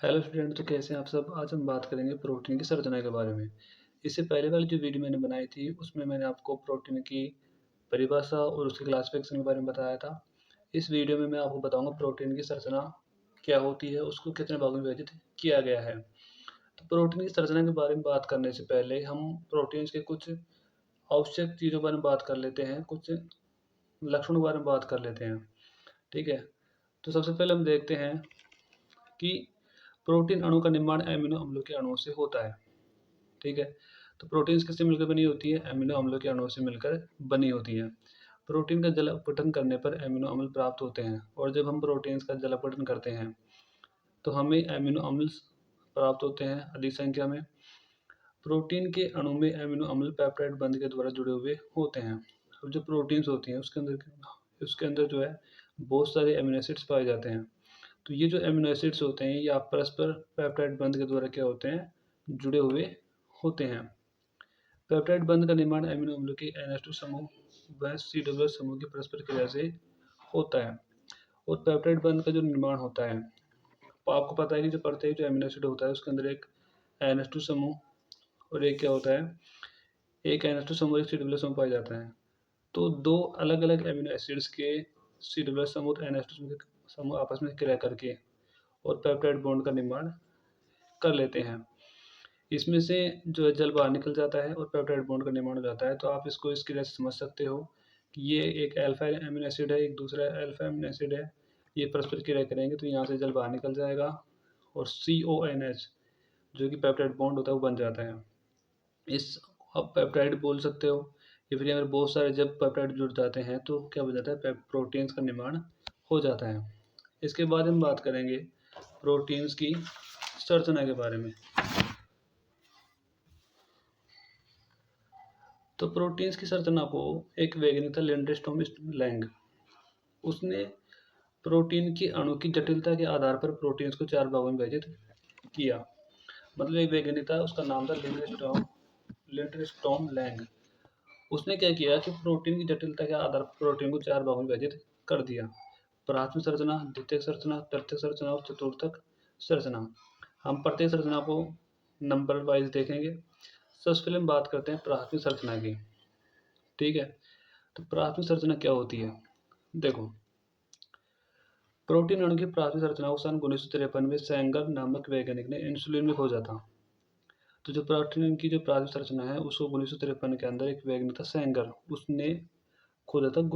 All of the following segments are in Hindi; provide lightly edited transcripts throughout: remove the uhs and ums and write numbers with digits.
हेलो स्टूडेंट, तो कैसे हैं आप सब। आज हम बात करेंगे प्रोटीन की संरचना के बारे में। इससे पहले वाली जो वीडियो मैंने बनाई थी उसमें मैंने आपको प्रोटीन की परिभाषा और उसके क्लासिफिकेशन के बारे में बताया था। इस वीडियो में मैं आपको बताऊंगा प्रोटीन की संरचना क्या होती है, उसको कितने भागों में विभाजित किया गया है। तो प्रोटीन की संरचना के बारे में बात करने से पहले हम प्रोटीन के कुछ आवश्यक चीज़ों के बारे में बात कर लेते हैं, कुछ लक्षणों के बारे में बात कर लेते हैं। ठीक है, तो सबसे पहले हम देखते हैं कि प्रोटीन अणु का निर्माण एमिनो अम्लों के अणुओं से होता है। ठीक है, तो प्रोटीन्स किससे मिलकर बनी होती है? एमिनो अम्लों के अणुओं से मिलकर बनी होती हैं। प्रोटीन का जल अपघटन करने पर एमिनो अम्ल प्राप्त होते हैं, और जब हम प्रोटीन्स का जल अपघटन करते हैं तो हमें एमिनो अम्ल प्राप्त होते हैं अधिक संख्या में। प्रोटीन के अणु में एमिनो अम्ल पेप्टाइड बंध के द्वारा जुड़े हुए होते हैं। अब जो प्रोटीन्स होती हैं उसके अंदर जो है बहुत सारे एमिनो एसिड्स पाए जाते हैं। तो ये जो एमिनो एसिड्स होते हैं, ये आप परस्पर पेप्टाइड बंध के द्वारा क्या होते हैं, जुड़े हुए होते हैं। पेप्टाइड बंध का निर्माण एमिनो अम्लों के NH2 समूह व COOH समूह की परस्पर क्रिया से होता है। और पेप्टाइड बंध का जो निर्माण होता है, तो आपको पता है कि जो प्रत्येक जो एमिनो एसिड होता है उसके अंदर एक NH2 समूह और एक क्या होता है, एक NH2 समूह और एक COOH समूह पाया जाता है। तो दो अलग अलग एमिनो एसिड्स के COOH समूह और NH2 समूह आपस में क्रिया करके और पेप्टाइड बॉन्ड का निर्माण कर लेते हैं। इसमें से जो है जल बाहर निकल जाता है और पेप्टाइड बॉन्ड का निर्माण हो जाता है। तो आप इसको इस क्रिया से समझ सकते हो कि ये एक अल्फा एमिनो एसिड है, एक दूसरा अल्फा एमिनो एसिड है। ये परस्पर क्रिया करेंगे तो यहाँ से जल बाहर निकल जाएगा और CONH जो कि पेप्टाइड बॉन्ड होता है वो बन जाता है। इस आप पेप्टाइड बोल सकते हो, या फिर अगर बहुत सारे जब पेप्टाइड जुड़ जाते हैं तो क्या हो जाता है, प्रोटीन्स का निर्माण हो जाता है। इसके बाद हम बात करेंगे प्रोटीन्स की संरचना के बारे में। तो प्रोटीन्स की संरचना को एक वैज्ञानिक था लिंडे लैंग। उसने प्रोटीन की अणु की जटिलता के आधार पर प्रोटीन्स को 4 भागों में विभाजित किया। मतलब एक वैज्ञानिक था, उसका नाम था लिंडे लैंग। उसने क्या किया कि प्रोटीन की जटिलता के आधार पर प्रोटीन को 4 भागों में विभाजित कर दिया। प्राथमिक संरचना, द्वितीयक संरचना, तृतीयक संरचना और चतुर्थक संरचना। हम प्रत्येक संरचना को नंबर वाइज देखेंगे। सबसे पहले हम बात करते हैं प्राथमिक संरचना की। ठीक है, तो प्राथमिक संरचना क्या होती है? देखो, प्रोटीन अणु की प्राथमिक संरचना को सन 1953 में सेंगर नामक वैज्ञानिक ने इंसुलिन में खोजा था। तो जो प्रोटीन की जो प्राथमिक संरचना है उसको 1953 के अंदर एक वैज्ञानिक था सेंगर, उसने खोजा था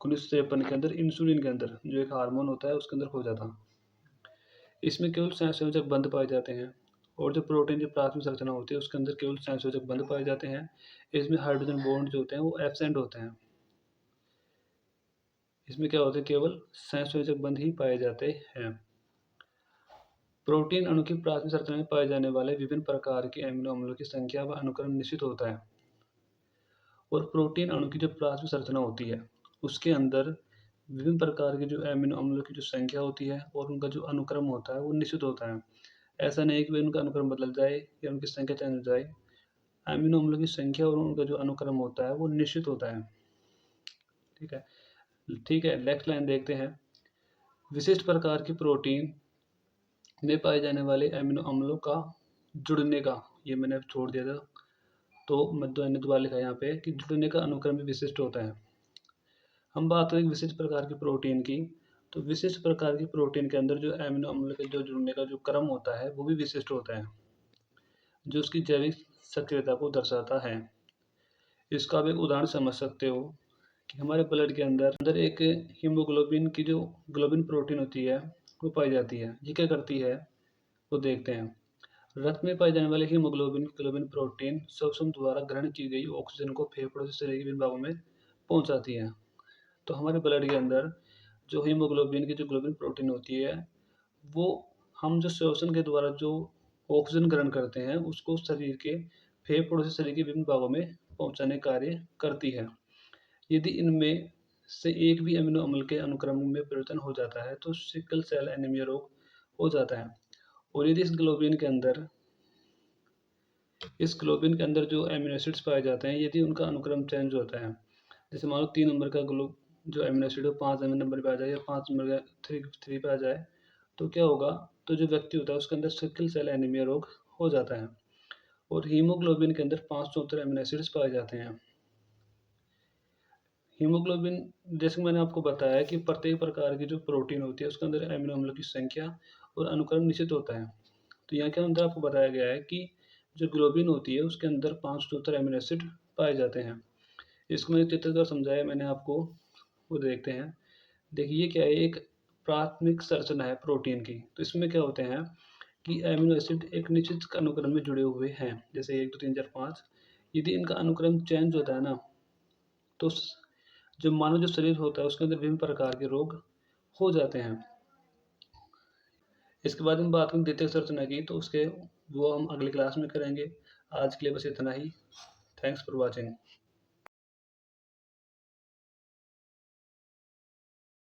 1953 के अंदर इंसुलिन के अंदर, जो एक हार्मोन होता है उसके अंदर खोजा था। इसमें केवल संयोजक बंध पाए जाते हैं, और जो प्रोटीन की प्राथमिक संरचना होती है उसके अंदर केवल संयोजक बंध पाए जाते हैं। इसमें हाइड्रोजन बॉन्ड जो होते हैं वो एब्सेंट होते हैं। इसमें क्या होता है, केवल संयोजक बंध ही पाए जाते हैं। प्रोटीन अणु की प्राथमिक संरचना में पाए जाने वाले विभिन्न प्रकार के एमिनो अम्लों की संख्या व अनुक्रम निश्चित होता है। और प्रोटीन अणु की जो प्राथमिक संरचना होती है उसके अंदर विभिन्न प्रकार के जो एमिनो अम्लों की जो संख्या होती है और उनका जो अनुक्रम होता है वो निश्चित होता है। ऐसा नहीं कि उनका अनुक्रम बदल जाए या उनकी संख्या चेंज हो जाए। एमिनो अम्लों की संख्या और उनका जो अनुक्रम होता है वो निश्चित होता है। ठीक है, ठीक है, नेक्स्ट लाइन देखते हैं। विशिष्ट प्रकार की प्रोटीन में पाए जाने वाले एमिनो अम्लों का जुड़ने का, ये मैंने अब छोड़ दिया था तो मैंने दोबारा लिखा है यहाँ पे कि जुड़ने का अनुक्रम भी विशिष्ट होता है। हम बात करें विशिष्ट प्रकार की प्रोटीन की, तो विशिष्ट प्रकार की प्रोटीन के अंदर जो एमिनो अम्ल के जो जुड़ने का जो क्रम होता है वो भी विशिष्ट होता है, जो उसकी जैविक सक्रियता को दर्शाता है। इसका आप एक उदाहरण समझ सकते हो कि हमारे ब्लड के अंदर एक हीमोग्लोबिन की जो ग्लोबिन प्रोटीन होती है वो पाई जाती है। ये क्या करती है वो देखते हैं। रक्त में पाए जाने वाले हीमोग्लोबिन ग्लोबिन प्रोटीन श्वसन द्वारा ग्रहण की गई ऑक्सीजन को फेफड़ों से शरीर के विभिन्न भागों में पहुंचाती है। तो हमारे ब्लड के अंदर जो हीमोग्लोबिन की जो ग्लोबिन प्रोटीन होती है वो हम जो श्वसन के द्वारा जो ऑक्सीजन ग्रहण करते हैं उसको शरीर के फेफड़ों से शरीर के विभिन्न भागों में पहुंचाने का कार्य करती है। यदि इनमें से एक भी अमीनो अम्ल के अनुक्रम में परिवर्तन हो जाता है तो सिकल सेल एनीमिया रोग हो जाता है। और यदि इस ग्लोबिन के अंदर जो एमिनो एसिड्स पाए जाते हैं, यदि उनका अनुक्रम चेंज होता है, जैसे मान लो 3 नंबर का जो एमिनो एसिड है 5 नंबर पे आ जाए या 5 नंबर का थ्री पे आ जाए, तो क्या होगा, तो जो व्यक्ति होता है उसके अंदर सिकल सेल एनीमिया रोग हो जाता है। और हीमोग्लोबिन के अंदर 5 से उत्तर अमीनो एसिड्स पाए जाते हैं। हीमोग्लोबिन, जैसे कि मैंने आपको बताया कि प्रत्येक प्रकार की जो प्रोटीन होती है उसके अंदर अमीनो अम्लों की संख्या और अनुक्रम निश्चित होता है। तो यहाँ के अंदर आपको बताया गया है कि जो ग्लोबिन होती है उसके अंदर 5 से उत्तर अमीनो एसिड पाए जाते हैं। इसको मैंने चित्रकर समझाया मैंने आपको, वो देखते हैं। देखिए क्या है, एक प्राथमिक संरचना है प्रोटीन की। तो इसमें क्या होते हैं कि अमीनो एसिड एक निश्चित अनुक्रम में जुड़े हुए हैं, जैसे 1 2 3 4 5। यदि इनका अनुक्रम चेंज होता है ना, तो जो मानव जो शरीर होता है उसके अंदर विभिन्न प्रकार के रोग हो जाते हैं। इसके बाद हम बात करें द्वितीयक संरचना की, तो उसके वो हम अगली क्लास में करेंगे। आज के लिए बस इतना ही। Thanks for watching.